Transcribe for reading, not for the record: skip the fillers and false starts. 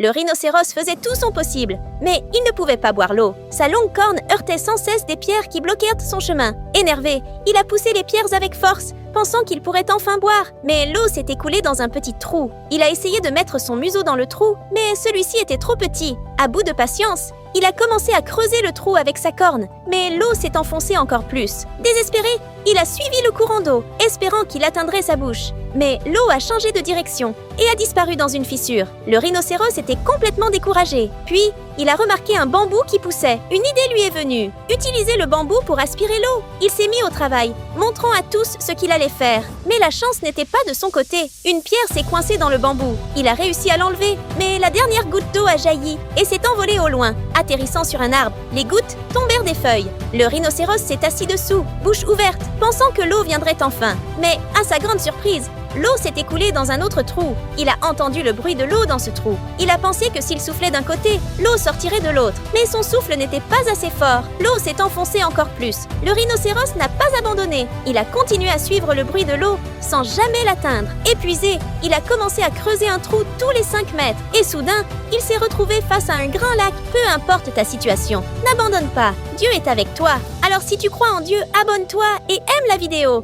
Le rhinocéros faisait tout son possible, mais il ne pouvait pas boire l'eau. Sa longue corne heurtait sans cesse des pierres qui bloquèrent son chemin. Énervé, il a poussé les pierres avec force, pensant qu'il pourrait enfin boire. Mais l'eau s'est écoulée dans un petit trou. Il a essayé de mettre son museau dans le trou, mais celui-ci était trop petit. À bout de patience, il a commencé à creuser le trou avec sa corne, mais l'eau s'est enfoncée encore plus. Désespéré, il a suivi le courant d'eau, espérant qu'il atteindrait sa bouche. Mais l'eau a changé de direction et a disparu dans une fissure. Le rhinocéros était complètement découragé. Puis, il a remarqué un bambou qui poussait. Une idée lui est venue. Utiliser le bambou pour aspirer l'eau. Il s'est mis au travail, montrant à tous ce qu'il allait faire. Mais la chance n'était pas de son côté. Une pierre s'est coincée dans le bambou. Il a réussi à l'enlever, mais la dernière goutte d'eau a jailli et s'est envolée au loin, atterrissant sur un arbre. Les gouttes tombèrent des feuilles. Le rhinocéros s'est assis dessous, bouche ouverte, pensant que l'eau viendrait enfin. Mais, à sa grande surprise, l'eau s'est écoulée dans un autre trou. Il a entendu le bruit de l'eau dans ce trou. Il a pensé que s'il soufflait d'un côté, l'eau sortirait de l'autre. Mais son souffle n'était pas assez fort. L'eau s'est enfoncée encore plus. Le rhinocéros n'a pas abandonné. Il a continué à suivre le bruit de l'eau sans jamais l'atteindre. Épuisé, il a commencé à creuser un trou tous les 5 mètres. Et soudain, il s'est retrouvé face à un grand lac. Peu importe ta situation, n'abandonne pas. Dieu est avec toi. Alors si tu crois en Dieu, abonne-toi et aime la vidéo.